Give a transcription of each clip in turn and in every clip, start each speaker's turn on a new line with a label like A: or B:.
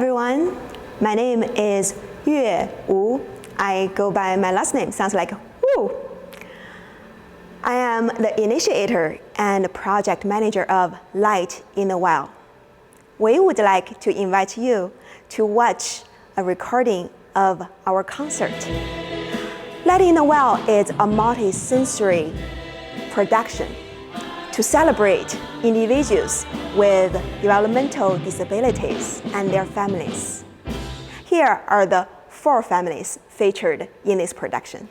A: everyone. My name is Yue Wu. I go by my last name, sounds like Wu. I am the initiator and project manager of Light in the Well. We would like to invite you to watch a recording of our concert. Light in the Well is a multi-sensory production to celebrate individuals with developmental disabilities and their families. Here are the 4 families featured in this production.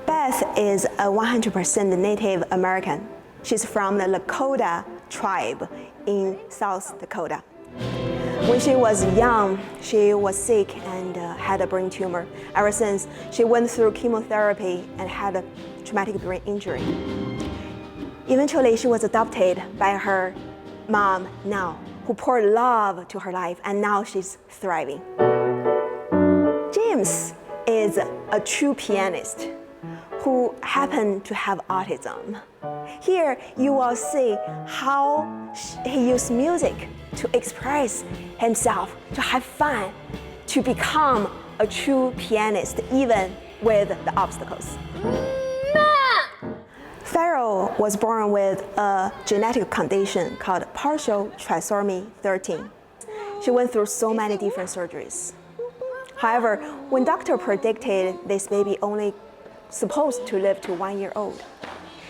A: Beth is a 100% Native American. She's from the Lakota tribe in South Dakota. When she was young, she was sick and had a brain tumor. Ever since, she went through chemotherapy and had a traumatic brain injury. Eventually, she was adopted by her mom now, who poured love to her life, and now she's thriving. James is a true pianist who happened to have autism. Here, you will see how he used music to express himself, to have fun, to become a true pianist, even with the obstacles. Farrell was born with a genetic condition called partial trisomy 13. She went through so many different surgeries. However, when doctor predicted this baby only supposed to live to 1 year old,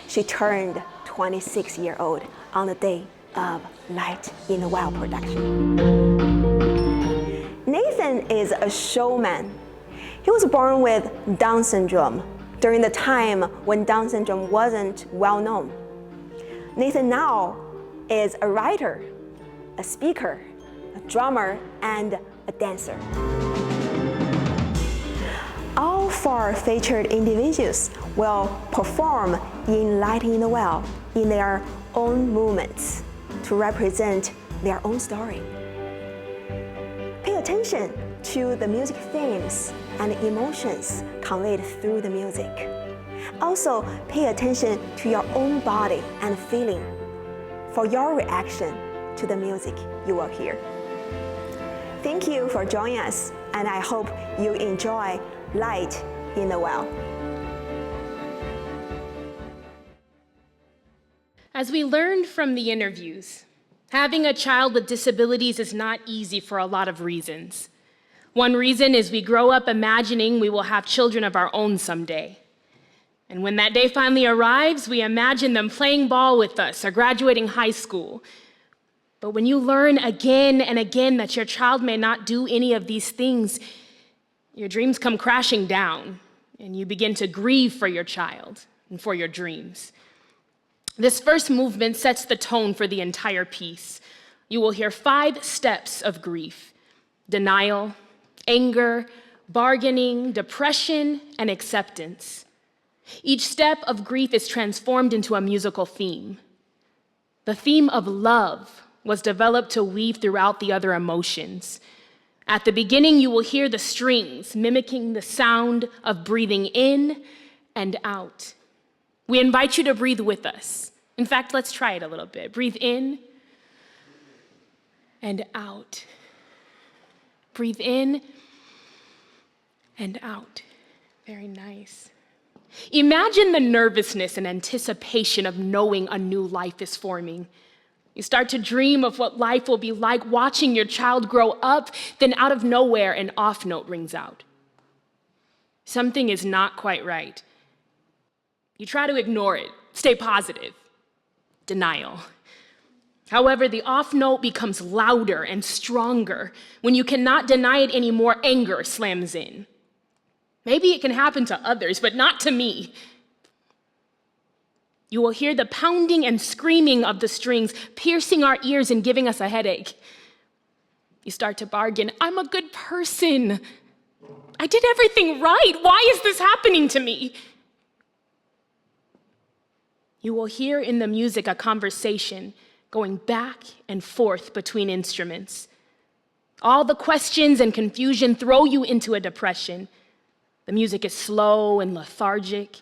A: she turned 26 years old on the day of Light in the Well production. Nathan is a showman. He was born with Down syndrome during the time when Down syndrome wasn't well known. Nathan now is a writer, a speaker, a drummer, and a dancer. All 4 featured individuals will perform in Light in the Well in their own movements to represent their own story. Pay attention to the music themes and emotions conveyed through the music. Also, pay attention to your own body and feeling for your reaction to the music you will hear. Thank you for joining us, and I hope you enjoy Light in the Well.
B: As we learned from the interviews, having a child with disabilities is not easy for a lot of reasons. One reason is we grow up imagining we will have children of our own someday. And when that day finally arrives, we imagine them playing ball with us or graduating high school. But when you learn again and again that your child may not do any of these things, your dreams come crashing down, and you begin to grieve for your child and for your dreams. This first movement sets the tone for the entire piece. You will hear 5 steps of grief: denial, anger, bargaining, depression, and acceptance. Each step of grief is transformed into a musical theme. The theme of love was developed to weave throughout the other emotions. At the beginning, you will hear the strings mimicking the sound of breathing in and out. We invite you to breathe with us. In fact, let's try it a little bit. Breathe in and out. Breathe in and out. Very nice. Imagine the nervousness and anticipation of knowing a new life is forming. You start to dream of what life will be like watching your child grow up, then out of nowhere, an off note rings out. Something is not quite right. You try to ignore it, stay positive. Denial. However, the off note becomes louder and stronger. When you cannot deny it anymore, anger slams in. Maybe it can happen to others, but not to me. You will hear the pounding and screaming of the strings, piercing our ears and giving us a headache. You start to bargain. I'm a good person. I did everything right. Why is this happening to me? You will hear in the music a conversation going back and forth between instruments. All the questions and confusion throw you into a depression. The music is slow and lethargic.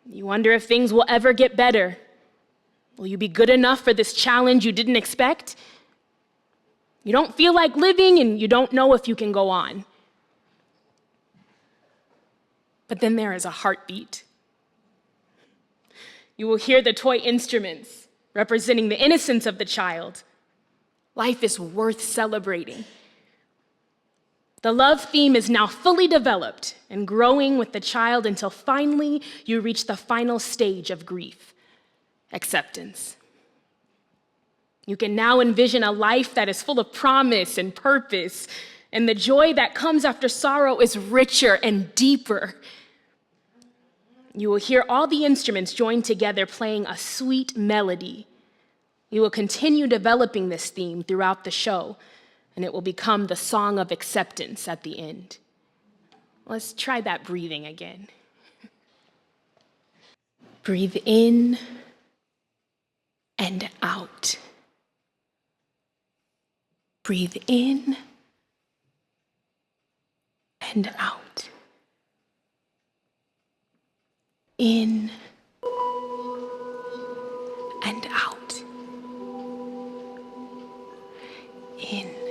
B: You wonder if things will ever get better. Will you be good enough for this challenge you didn't expect? You don't feel like living and you don't know if you can go on. But then there is a heartbeat. You will hear the toy instruments representing the innocence of the child. Life is worth celebrating. The love theme is now fully developed and growing with the child until finally you reach the final stage of grief, acceptance. You can now envision a life that is full of promise and purpose, and the joy that comes after sorrow is richer and deeper. You will hear all the instruments join together playing a sweet melody. You will continue developing this theme throughout the show, and it will become the song of acceptance at the end. Let's try that breathing again. Breathe in and out. Breathe in and out. In and out. In.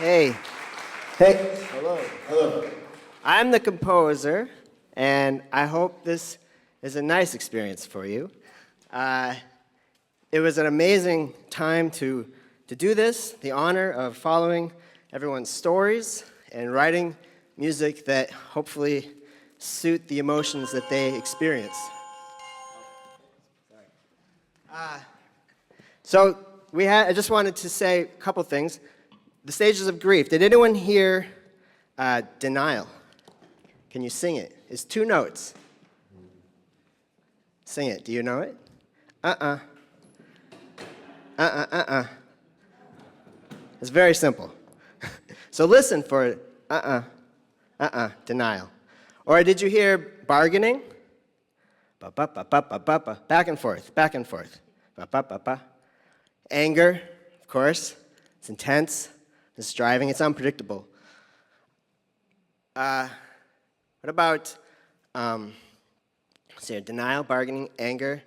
C: Hey.
D: Hey.
C: Hello.
D: Hello.
C: I'm the composer, and I hope this is a nice experience for you. It was an amazing time to do this, the honor of following everyone's stories and writing music that hopefully suit the emotions that they experience. So I just wanted to say a couple things. The stages of grief. Did anyone hear denial? Can you sing it? It's 2 notes. Sing it. Do you know it? It's very simple. So listen for it. Denial. Or did you hear bargaining? Ba-ba-ba-ba-ba-ba. Back and forth, back and forth. Ba-ba-ba-ba. Anger, of course. It's intense. It's driving. It's unpredictable. What about, let's see, denial, bargaining, anger.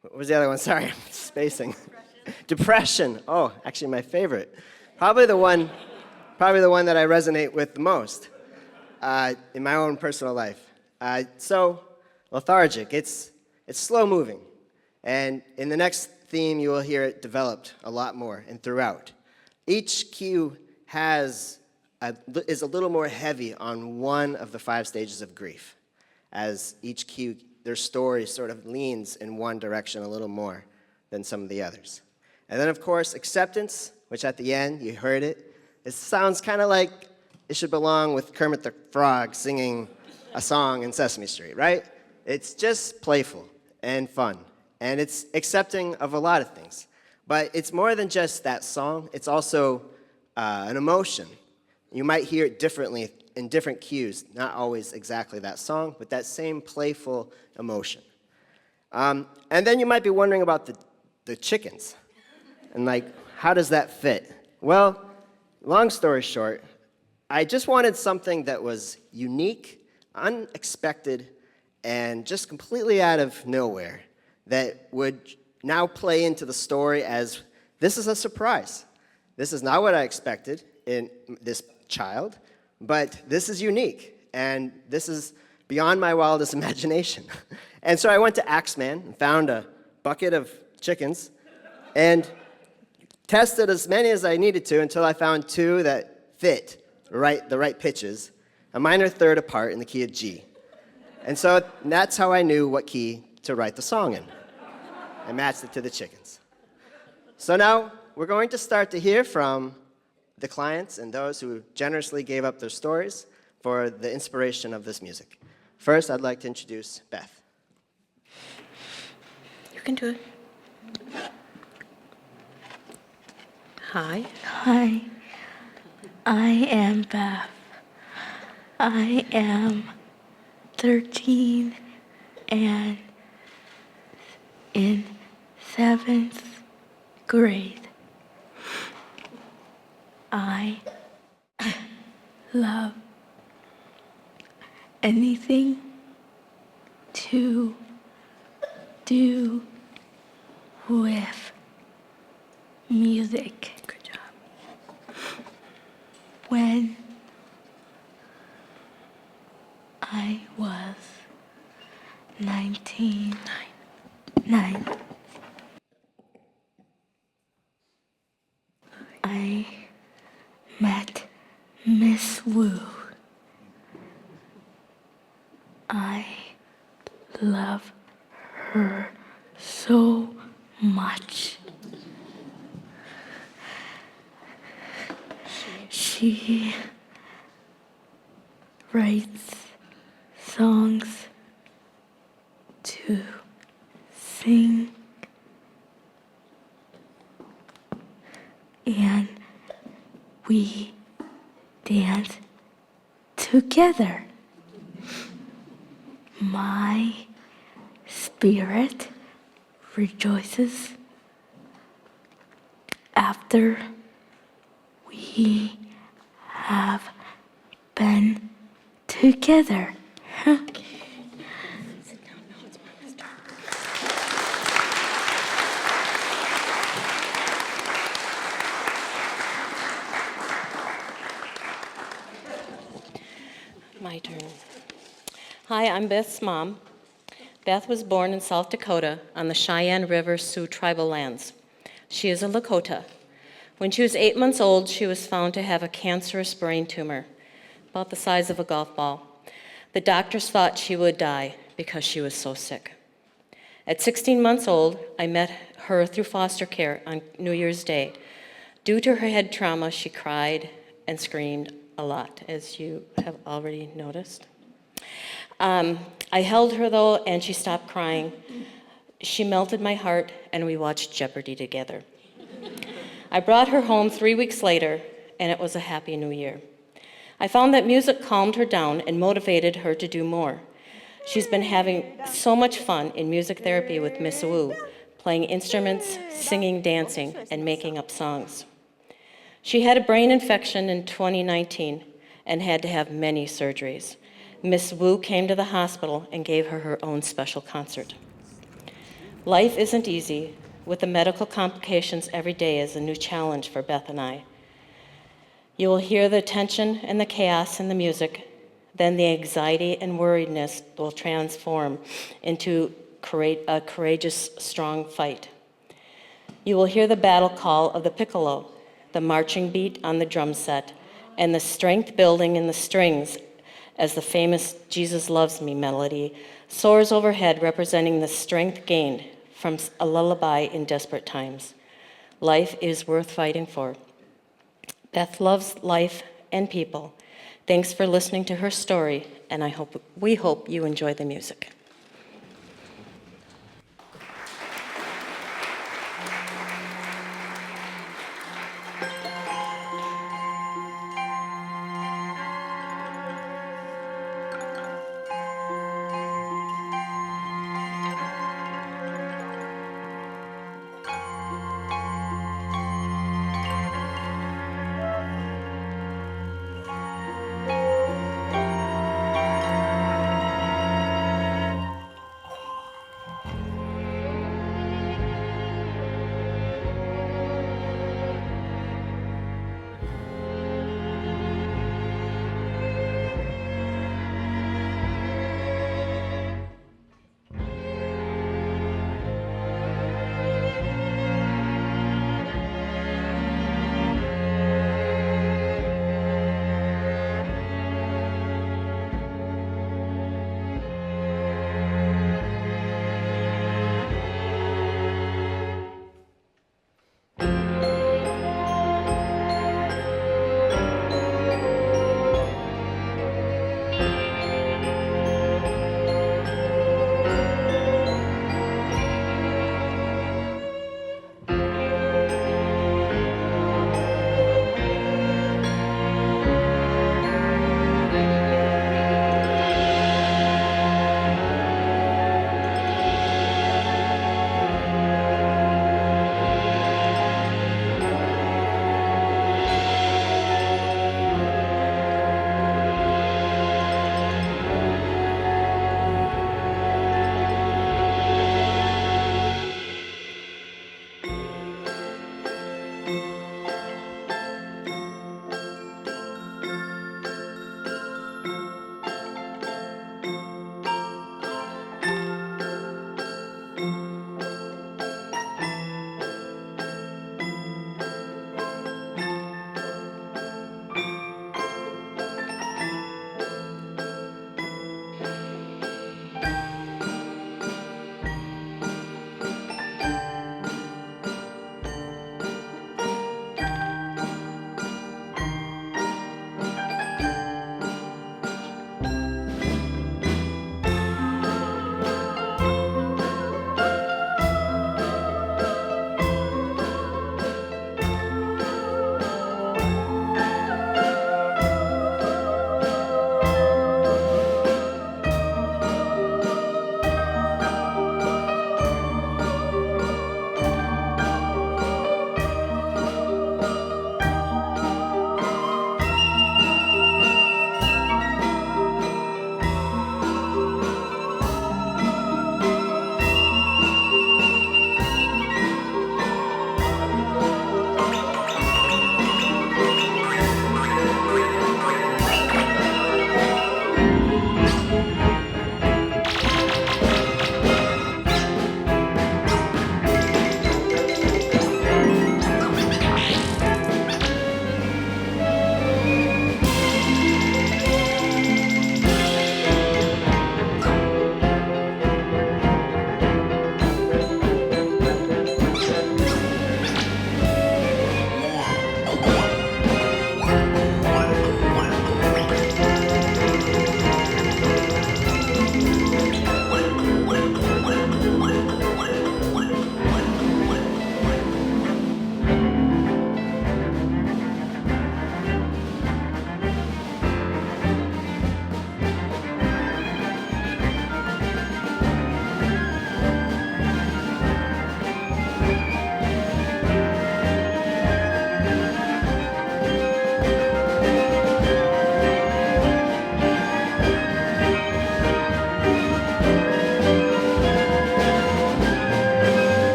C: What was the other one? Sorry, I'm spacing. Depression. Oh, actually my favorite. Probably the one that I resonate with the most in my own personal life. So lethargic. It's slow moving. And in the next theme, you will hear it developed a lot more and throughout. Each cue is a little more heavy on one of the 5 stages of grief, as each cue, their story sort of leans in one direction a little more than some of the others. And then, of course, acceptance, which at the end, you heard it. It sounds kind of like it should belong with Kermit the Frog singing a song in Sesame Street, right? It's just playful and fun, and it's accepting of a lot of things. But it's more than just that song. It's also an emotion. You might hear it differently in different cues, not always exactly that song, but that same playful emotion. And then you might be wondering about the chickens, and like, how does that fit? Well, long story short, I just wanted something that was unique, unexpected, and just completely out of nowhere that would now play into the story as this is a surprise. This is not what I expected in this child, but this is unique, and this is beyond my wildest imagination. And so I went to Axeman and found a bucket of chickens and tested as many as I needed to until I found two that fit the right pitches, a minor third apart in the key of G. And so that's how I knew what key to write the song in. I matched it to the chickens. So now we're going to start to hear from the clients and those who generously gave up their stories for the inspiration of this music. First, I'd like to introduce Beth.
D: You can do it. Hi.
E: Hi, I am Beth. I am 13 and in 7th grade. I love anything to do with music.
D: Good job.
E: When I was 19, I met Miss Wu. I love her so much. She writes songs to sing, and we dance together. My spirit rejoices after we have been together.
D: My turn. Hi, I'm Beth's mom. Beth was born in South Dakota on the Cheyenne River Sioux tribal lands. She is a Lakota. When she was 8 months old, she was found to have a cancerous brain tumor, about the size of a golf ball. The doctors thought she would die because she was so sick. At 16 months old, I met her through foster care on New Year's Day. Due to her head trauma, she cried and screamed a lot, as you have already noticed. I held her, though, and she stopped crying. She melted my heart, and we watched Jeopardy together. I brought her home 3 weeks later, and it was a happy new year. I found that music calmed her down and motivated her to do more. She's been having so much fun in music therapy with Miss Wu, playing instruments, singing, dancing, and making up songs. She had a brain infection in 2019 and had to have many surgeries. Miss Wu came to the hospital and gave her her own special concert. Life isn't easy. With the medical complications, every day is a new challenge for Beth and I. You will hear the tension and the chaos in the music, then the anxiety and worriedness will transform into a courageous, strong fight. You will hear the battle call of the piccolo, the marching beat on the drum set, and the strength building in the strings as the famous Jesus Loves Me melody soars overhead, representing the strength gained from a lullaby in desperate times. Life is worth fighting for. Beth loves life and people. Thanks for listening to her story, and we hope you enjoy the music.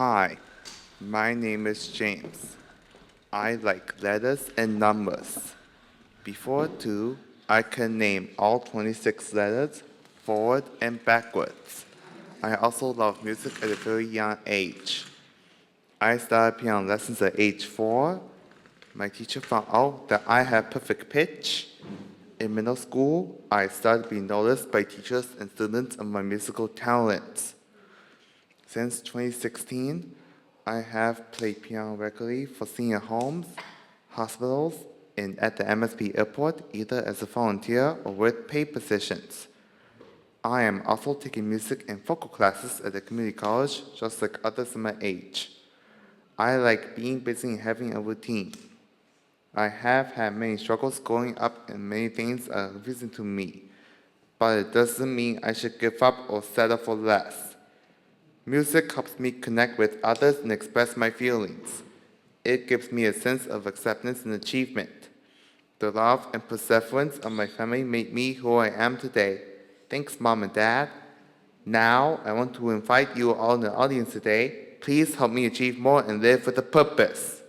F: Hi, my name is James. I like letters and numbers. Before 2, I can name all 26 letters forward and backwards. I also love music at a very young age. I started piano lessons at age 4. My teacher found out that I have perfect pitch. In middle school, I started being noticed by teachers and students of my musical talents. Since 2016, I have played piano regularly for senior homes, hospitals, and at the MSP airport, either as a volunteer or with paid positions. I am also taking music and vocal classes at the community college, just like others my age. I like being busy and having a routine. I have had many struggles growing up, and many things are confusing to me, but it doesn't mean I should give up or settle for less. Music helps me connect with others and express my feelings. It gives me a sense of acceptance and achievement. The love and perseverance of my family made me who I am today. Thanks, Mom and Dad. Now, I want to invite you all in the audience today. Please help me achieve more and live with a purpose.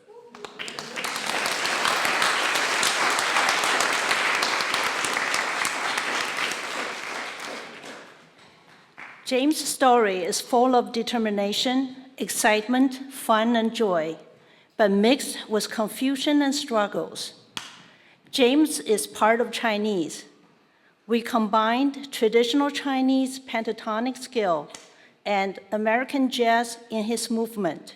G: James' story is full of determination, excitement, fun, and joy, but mixed with confusion and struggles. James is part of Chinese. We combined traditional Chinese pentatonic skill and American jazz in his movement.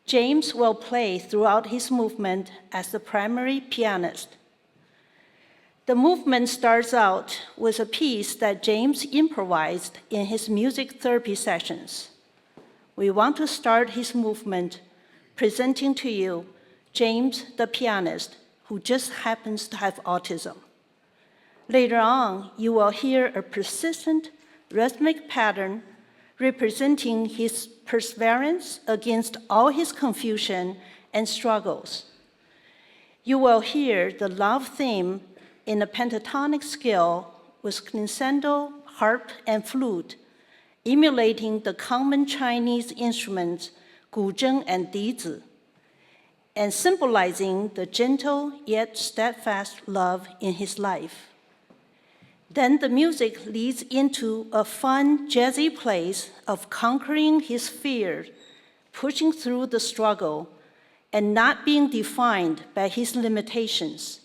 G: James will play throughout his movement as the primary pianist. The movement starts out with a piece that James improvised in his music therapy sessions. We want to start his movement presenting to you James, the pianist, who just happens to have autism. Later on, you will hear a persistent rhythmic pattern representing his perseverance against all his confusion and struggles. You will hear the love theme in a pentatonic scale with glissando, harp, and flute, emulating the common Chinese instruments guzheng and dizi, and symbolizing the gentle yet steadfast love in his life. Then the music leads into a fun, jazzy place of conquering his fear, pushing through the struggle, and not being defined by his limitations.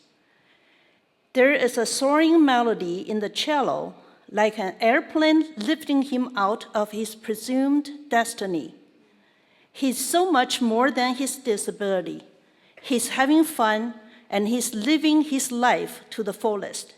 G: There is a soaring melody in the cello, like an airplane lifting him out of his presumed destiny. He's so much more than his disability. He's having fun, and he's living his life to the fullest.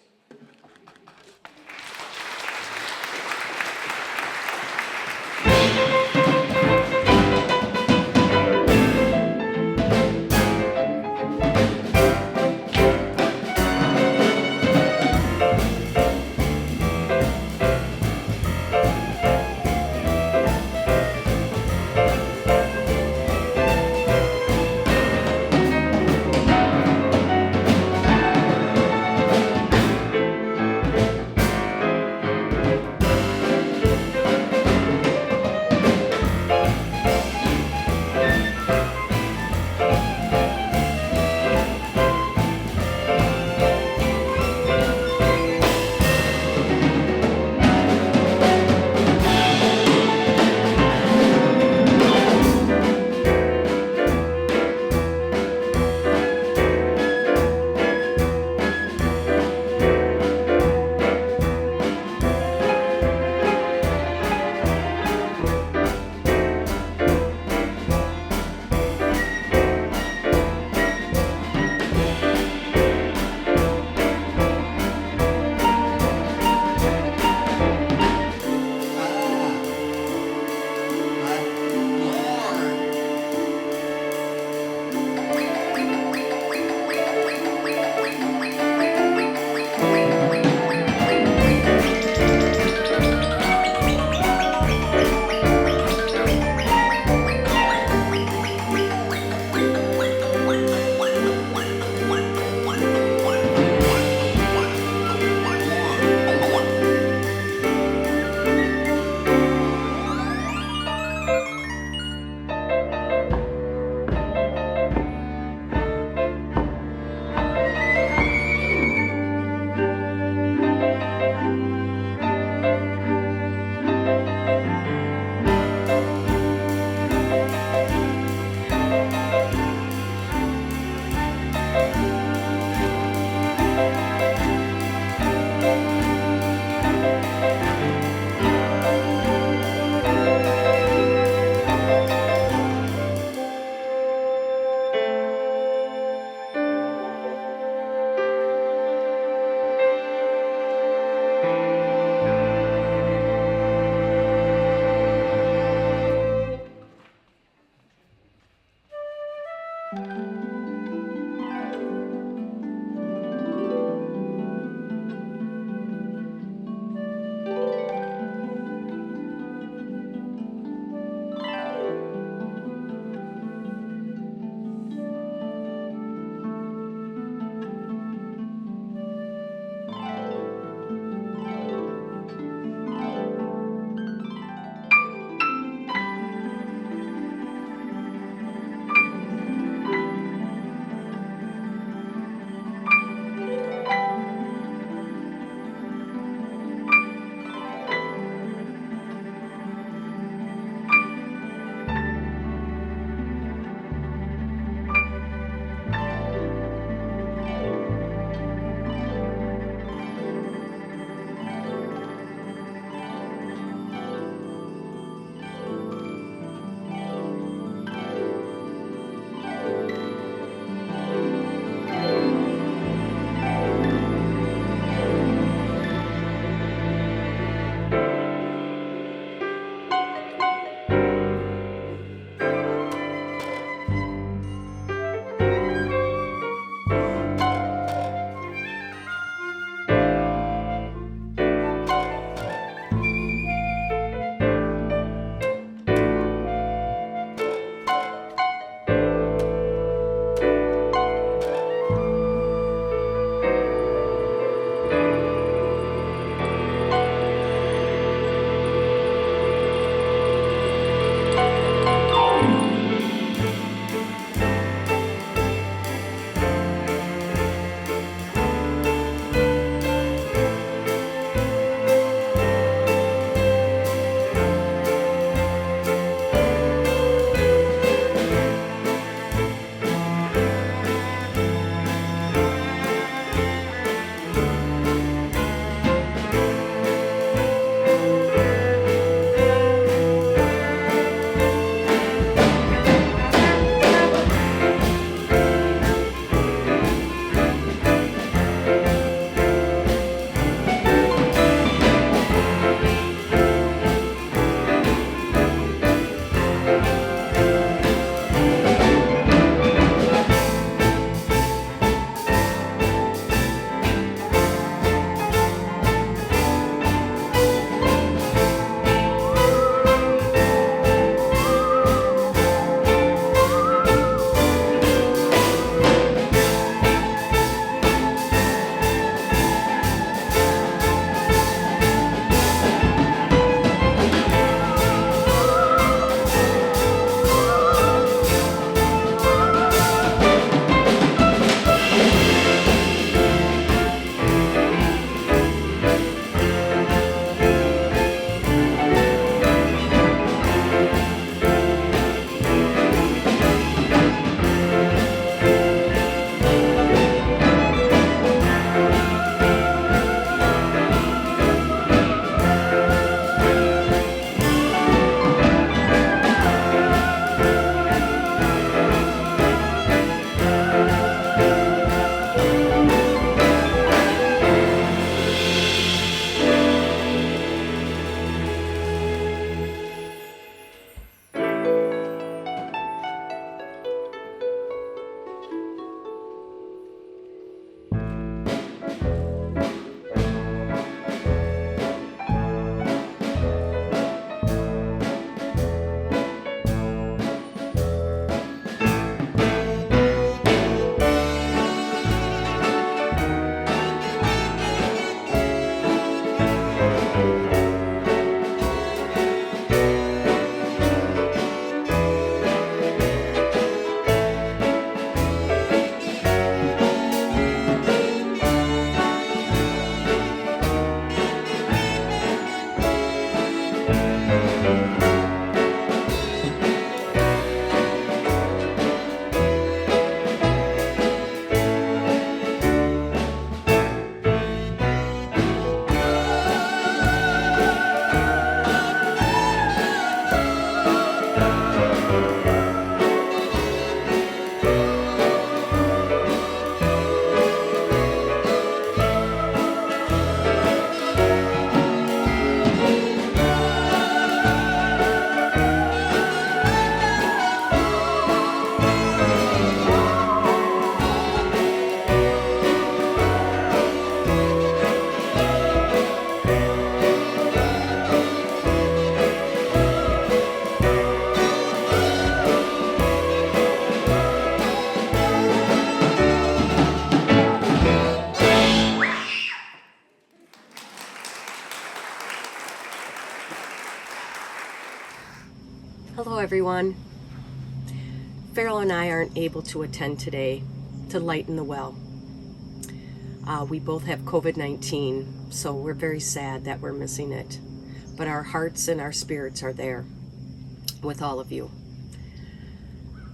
H: Hello, everyone. Farrell and I aren't able to attend today to lighten the well. We both have COVID-19, so we're very sad that we're missing it. But our hearts and our spirits are there with all of you.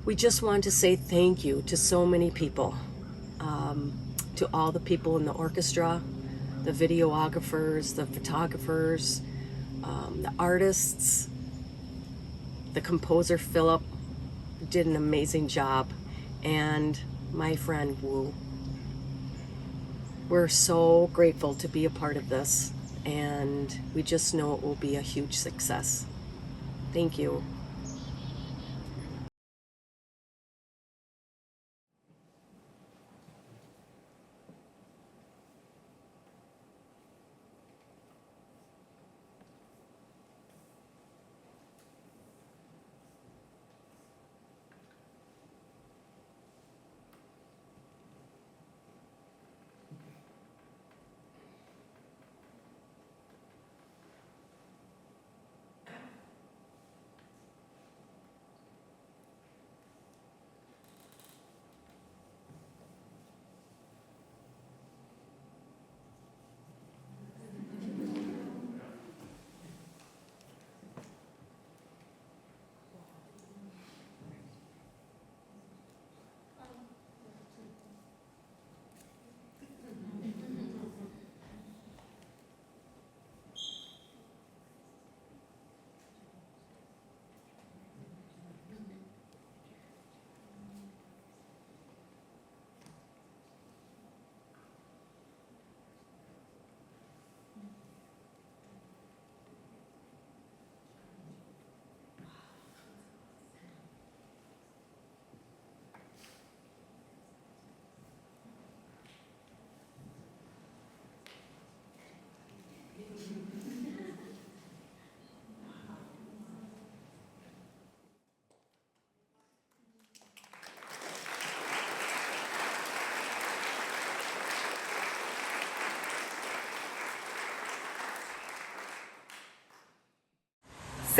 H: We just want to say thank you to so many people, to all the people in the orchestra, the videographers, the photographers, the artists, the composer Philip did an amazing job, and my friend Wu. We're so grateful to be a part of this, and we just know it will be a huge success. Thank you.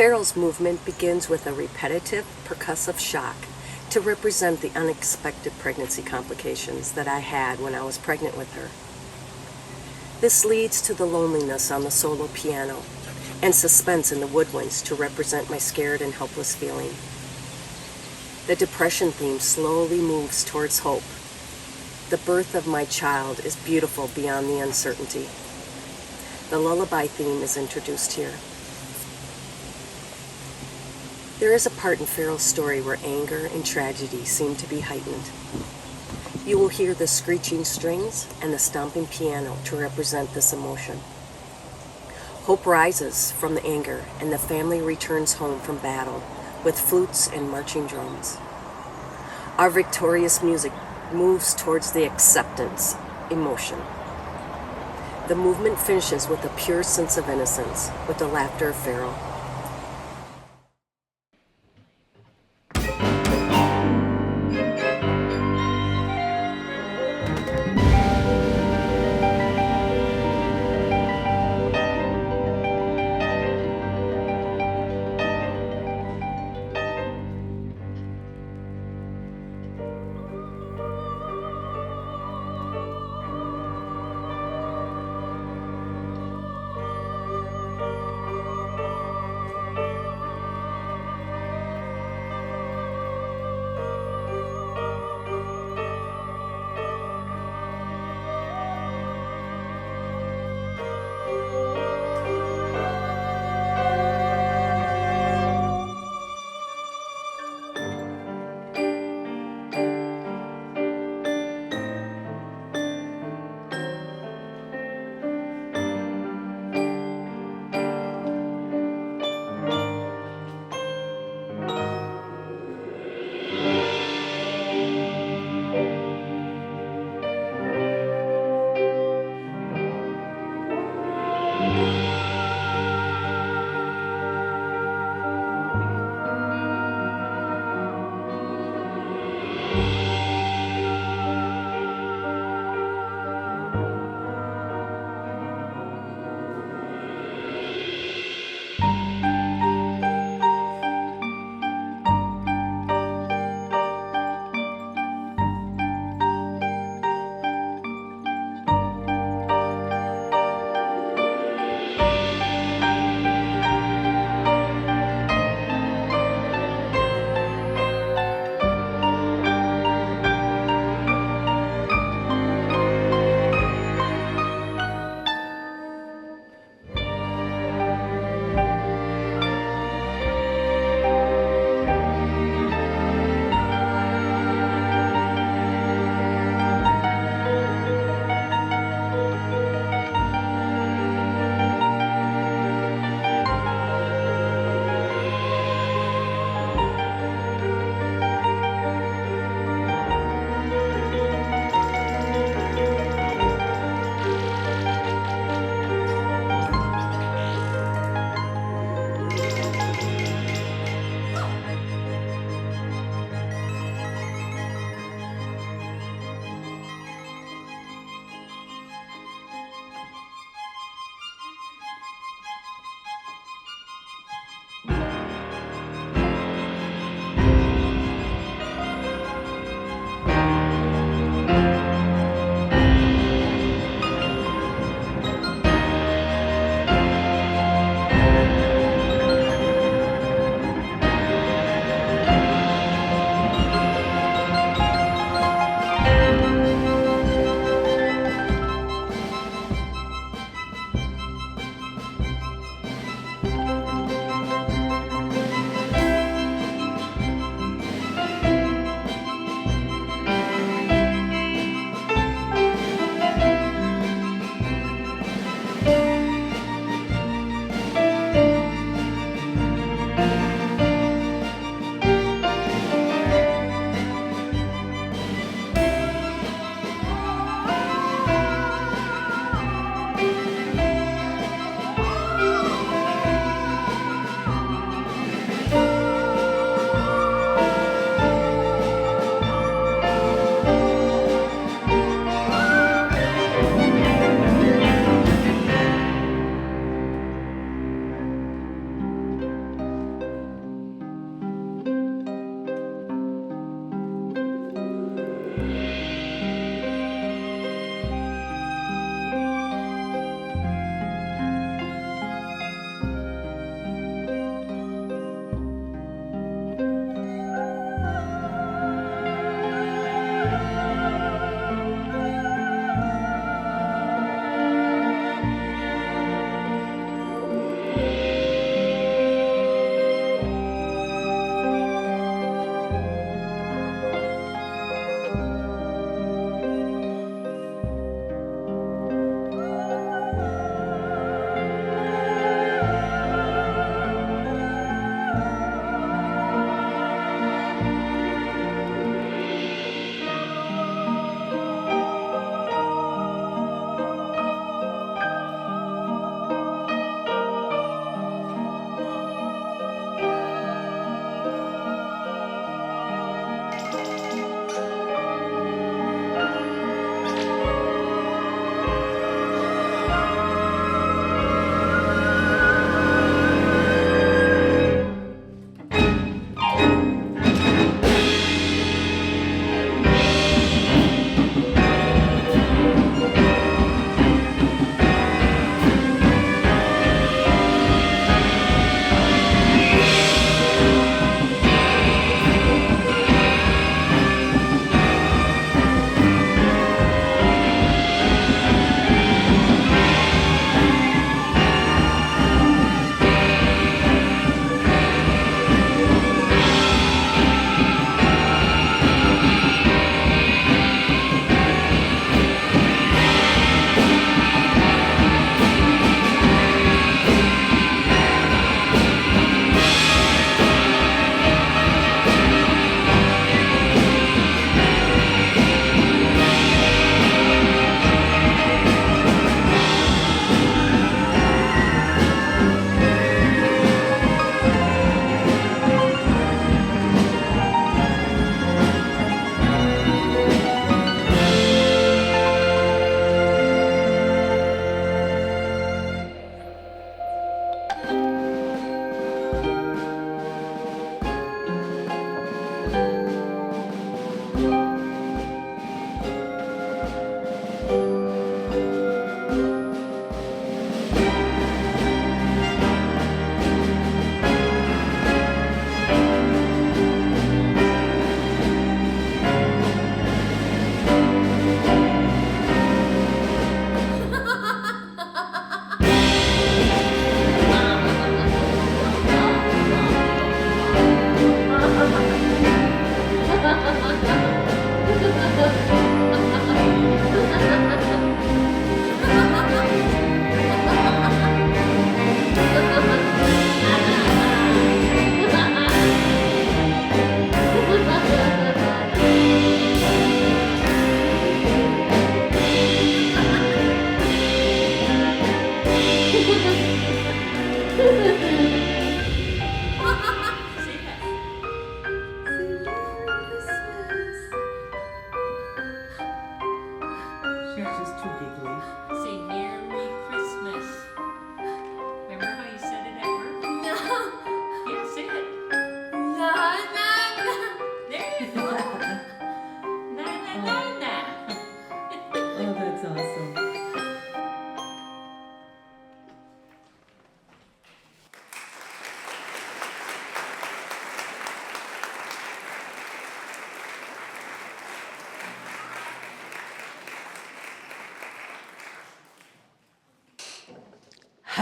H: Farrell's movement begins with a repetitive percussive shock to represent the unexpected pregnancy complications that I had when I was pregnant with her. This leads to the loneliness on the solo piano and suspense in the woodwinds to represent my scared and helpless feeling. The depression theme slowly moves towards hope. The birth of my child is beautiful beyond the uncertainty. The lullaby theme is introduced here. There is a part in Farrell's story where anger and tragedy seem to be heightened. You will hear the screeching strings and the stomping piano to represent this emotion. Hope rises from the anger, and the family returns home from battle with flutes and marching drums. Our victorious music moves towards the acceptance emotion. The movement finishes with a pure sense of innocence, with the laughter of Farrell.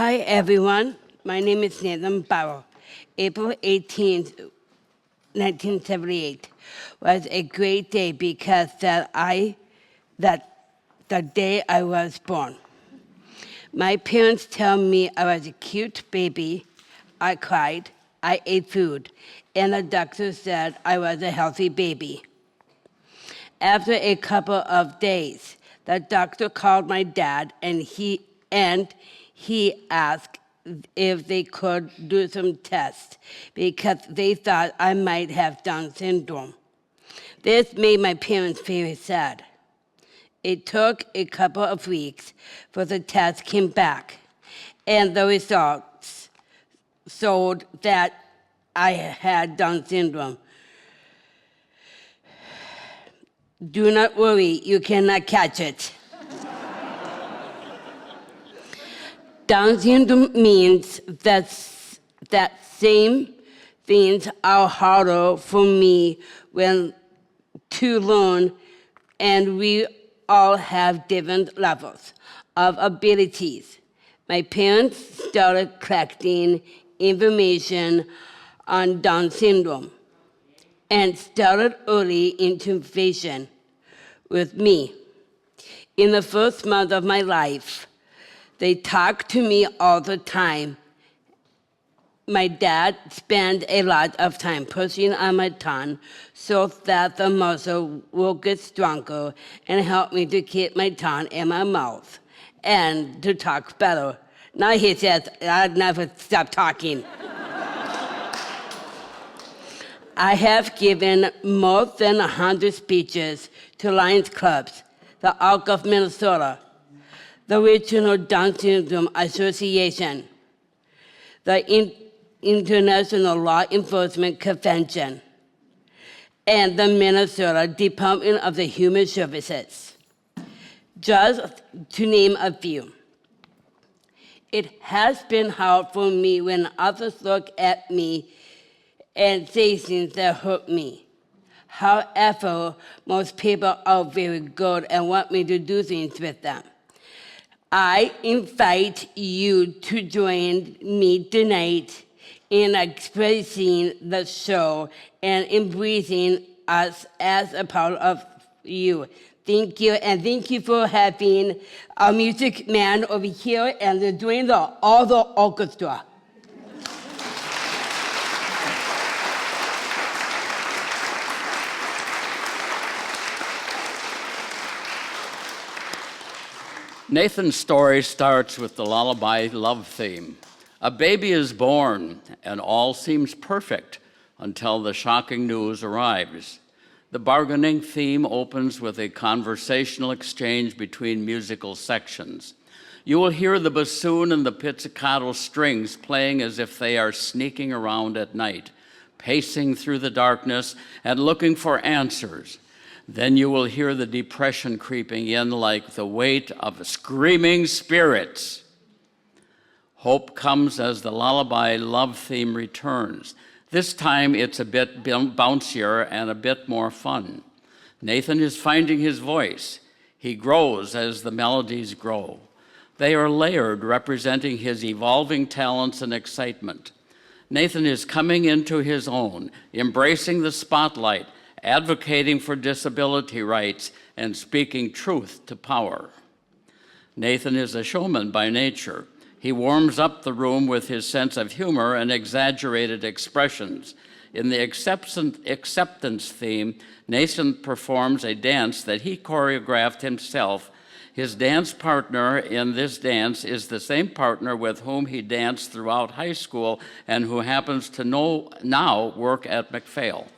I: Hi, everyone. My name is Nathan Barrow. April 18th, 1978 was a great day because that the day I was born. My parents tell me I was a cute baby. I cried, I ate food, and the doctor said I was a healthy baby. After a couple of days, the doctor called my dad and he asked if they could do some tests because they thought I might have Down syndrome. This made my parents very sad. It took a couple of weeks for the test came back, and the results showed that I had Down syndrome. Do not worry, you cannot catch it. Down syndrome means that same things are harder for me when to learn, and we all have different levels of abilities. My parents started collecting information on Down syndrome and started early intervention with me. In the first month of my life, they talked to me all the time. My dad spent a lot of time pushing on my tongue so that the muscle will get stronger and help me to keep my tongue in my mouth and to talk better. Now he says, I'll never stop talking. I have given more than 100 speeches to Lions Clubs, the Arc of Minnesota, the Regional Down Syndrome Association, the International Law Enforcement Convention, and the Minnesota Department of the Human Services, just to name a few. It has been hard for me when others look at me and say things that hurt me. However, most people are very good and want me to do things with them. I invite you to join me tonight in expressing the show and embracing us as a part of you. Thank you, and thank you for having our music man over here and they're doing all the orchestra.
J: Nathan's story starts with the lullaby love theme. A baby is born, and all seems perfect until the shocking news arrives. The bargaining theme opens with a conversational exchange between musical sections. You will hear the bassoon and the pizzicato strings playing as if they are sneaking around at night, pacing through the darkness and looking for answers. Then you will hear the depression creeping in like the weight of screaming spirits. Hope comes as the lullaby love theme returns. This time it's a bit bouncier and a bit more fun. Nathan is finding his voice. He grows as the melodies grow. They are layered, representing his evolving talents and excitement. Nathan is coming into his own, embracing the spotlight, advocating for disability rights, and speaking truth to power. Nathan is a showman by nature. He warms up the room with his sense of humor and exaggerated expressions. In the acceptance theme, Nathan performs a dance that he choreographed himself. His dance partner in this dance is the same partner with whom he danced throughout high school and who happens to now work at MacPhail.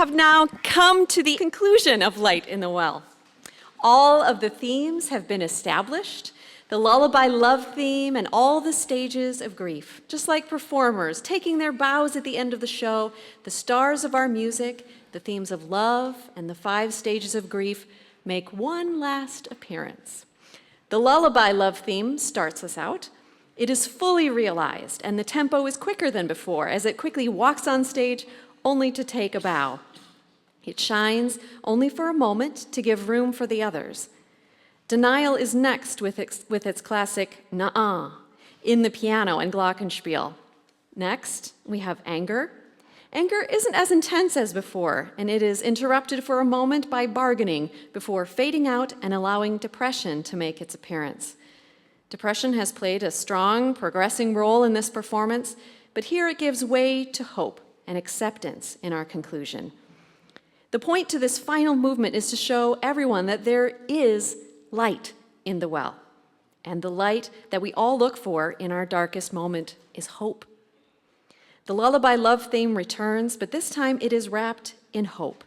K: have now come to the conclusion of Light in the Well. All of the themes have been established, the lullaby love theme and all the stages of grief. Just like performers taking their bows at the end of the show, the stars of our music, the themes of love and the 5 stages of grief make one last appearance. The lullaby love theme starts us out. It is fully realized, and the tempo is quicker than before as it quickly walks on stage only to take a bow. It shines only for a moment to give room for the others. Denial is next with its classic "na-ah" in the piano and glockenspiel. Next, we have anger. Anger isn't as intense as before, and it is interrupted for a moment by bargaining before fading out and allowing depression to make its appearance. Depression has played a strong, progressing role in this performance, but here it gives way to hope and acceptance in our conclusion. The point to this final movement is to show everyone that there is light in the well, and the light that we all look for in our darkest moment is hope. The lullaby love theme returns, but this time it is wrapped in hope.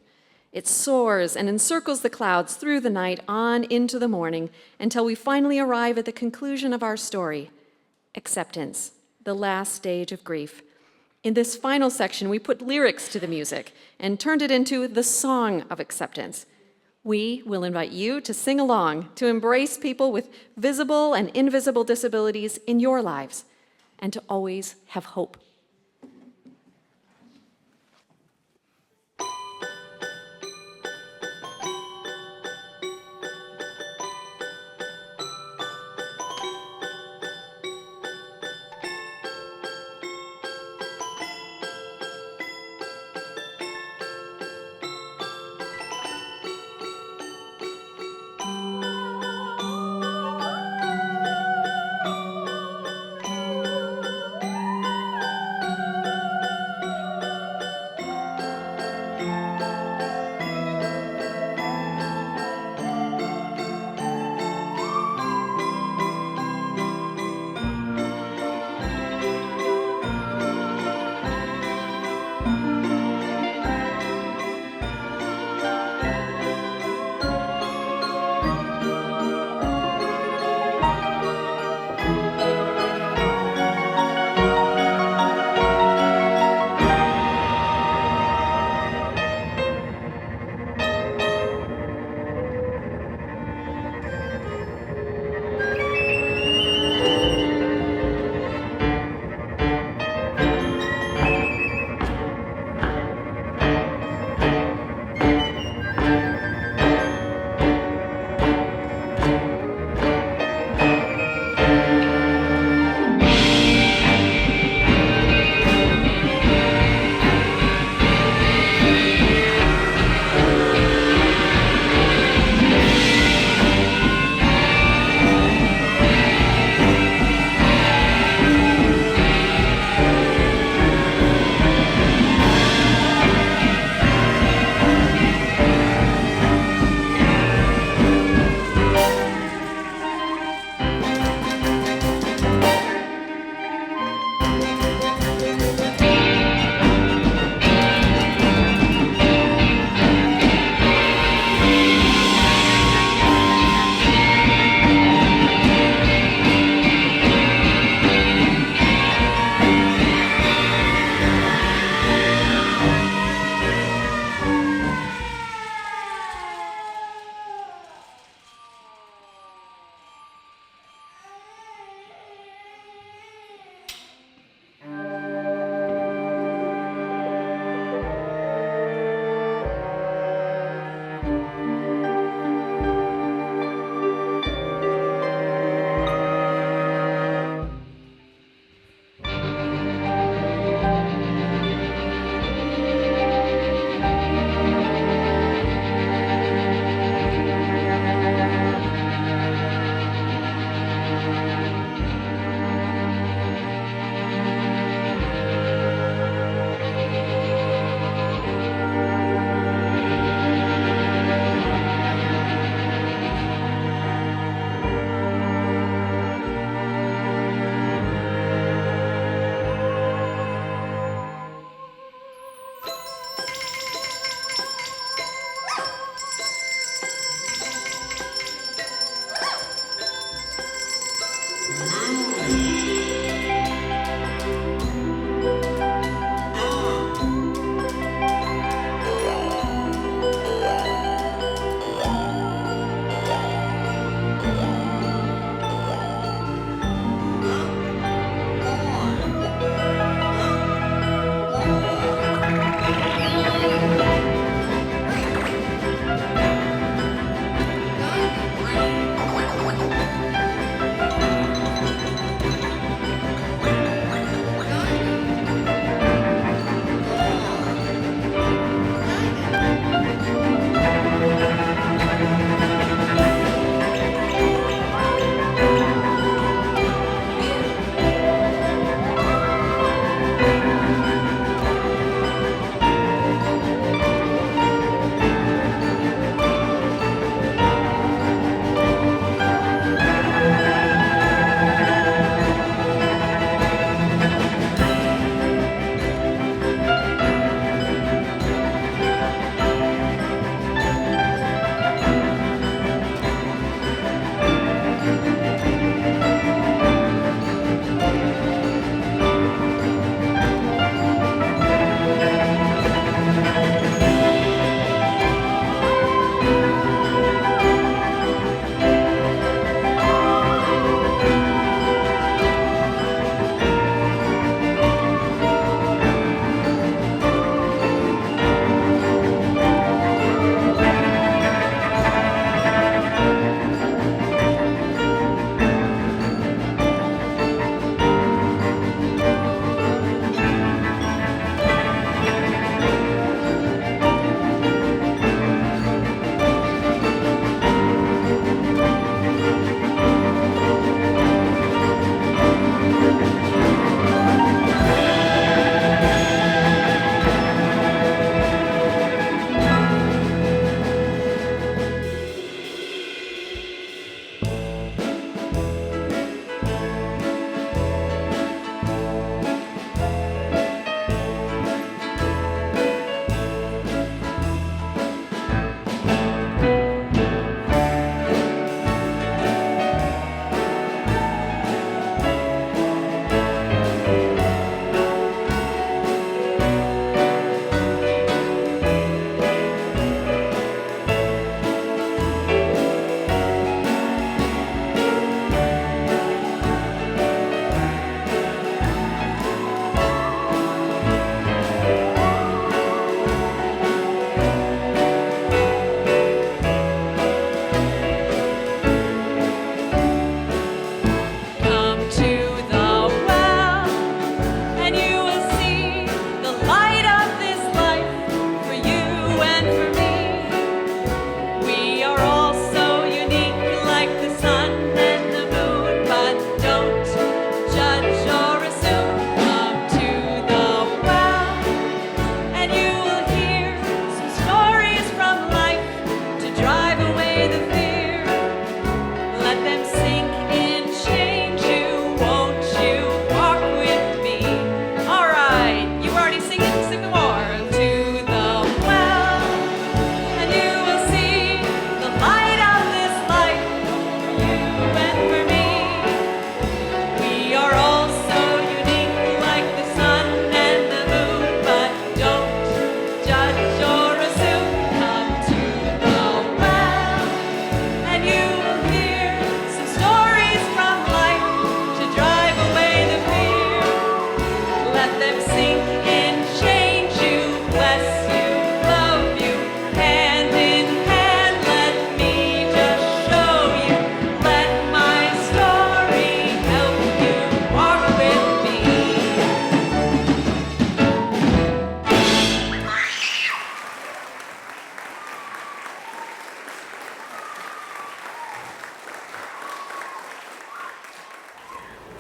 K: It soars and encircles the clouds through the night on into the morning until we finally arrive at the conclusion of our story, acceptance, the last stage of grief. In this final section, we put lyrics to the music and turned it into the song of acceptance. We will invite you to sing along, to embrace people with visible and invisible disabilities in your lives, and to always have hope.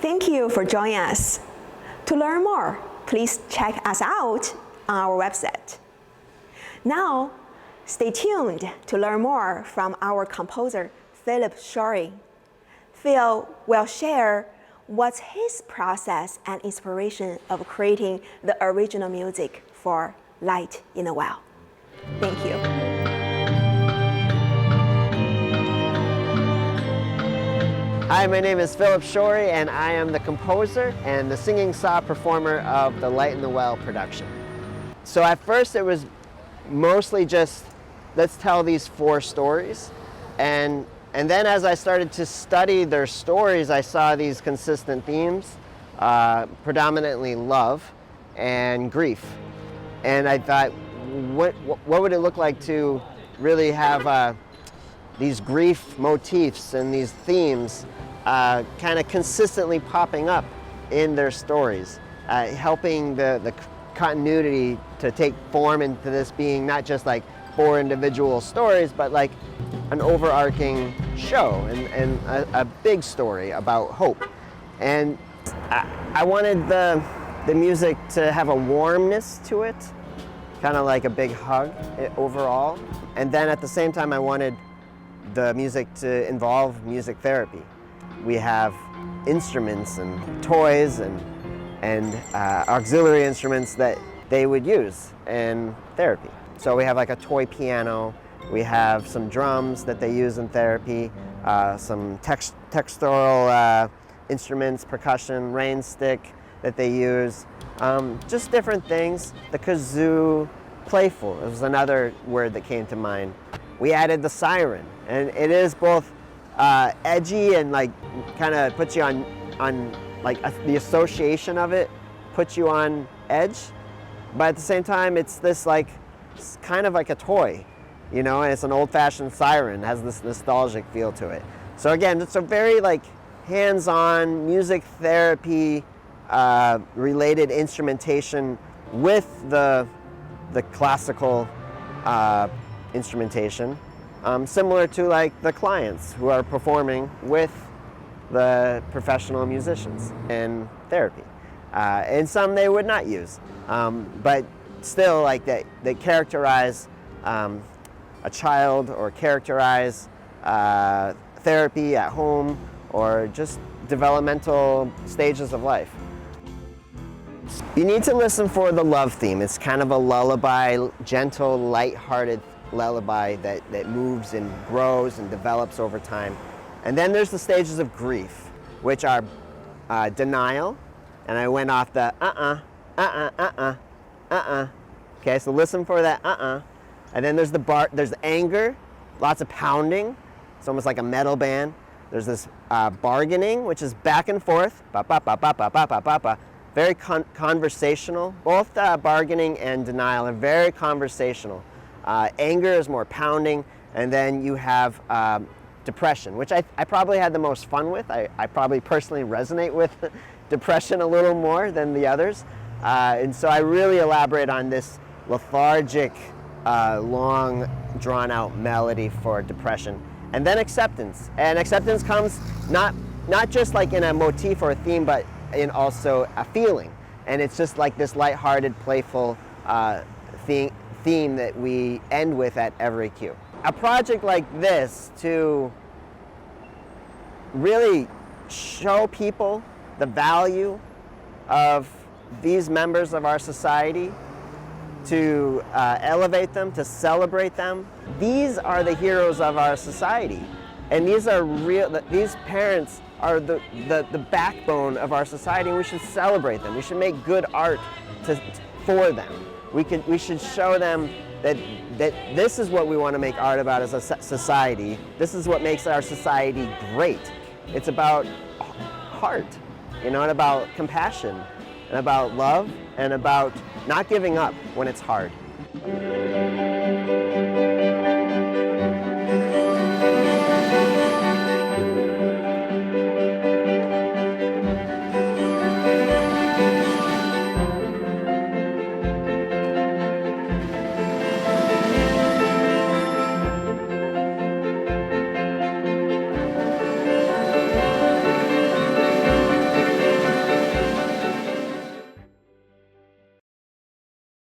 A: Thank you for joining us. To learn more, please check us out on our website. Now, stay tuned to learn more from our composer, Philip Shorey. Phil will share what's his process and inspiration of creating the original music for Light in the Well. Thank you.
C: Hi, my name is Philip Shorey, and I am the composer and the singing saw performer of the Light in the Well production. So at first it was mostly just, let's tell these 4 stories. And then as I started to study their stories, I saw these consistent themes, predominantly love and grief. And I thought, what would it look like to really have these grief motifs and these themes kind of consistently popping up in their stories, helping the continuity to take form into this being not just like 4 individual stories, but like an overarching show and a big story about hope. And I wanted the music to have a warmness to it, kind of like a big hug overall. And then at the same time, I wanted the music to involve music therapy. We have instruments and toys and auxiliary instruments that they would use in therapy. So we have like a toy piano, we have some drums that they use in therapy, some textural instruments, percussion, rain stick that they use, just different things. The kazoo, playful is another word that came to mind. We added the siren, and it is both edgy and like kind of puts you on like the association of it puts you on edge, but at the same time it's this like, it's kind of like a toy, you know, and it's an old-fashioned siren, has this nostalgic feel to it. So again, it's a very like hands-on music therapy related instrumentation with the classical instrumentation, similar to like the clients who are performing with the professional musicians in therapy. And some they would not use, but still like they characterize a child or characterize therapy at home or just developmental stages of life. You need to listen for the love theme. It's kind of a lullaby, gentle, light-hearted lullaby that moves and grows and develops over time. And then there's the stages of grief, which are denial, and I went off the Okay, so listen for that And then there's there's anger, lots of pounding. It's almost like a metal band. There's this bargaining, which is back and forth, very conversational. Both bargaining and denial are very conversational. Anger is more pounding, and then you have depression, which I probably had the most fun with. I probably personally resonate with depression a little more than the others. And so I really elaborate on this lethargic, long, drawn-out melody for depression. And then acceptance. And acceptance comes not just like in a motif or a theme, but in also a feeling. And it's just like this lighthearted, playful theme that we end with at every cue. A project like this to really show people the value of these members of our society, to elevate them, to celebrate them. These are the heroes of our society. And these are these parents are the backbone of our society, and we should celebrate them. We should make good art for them. We should show them that this is what we want to make art about as a society. This is what makes our society great. It's about heart, you know, and about compassion, and about love, and about not giving up when it's hard.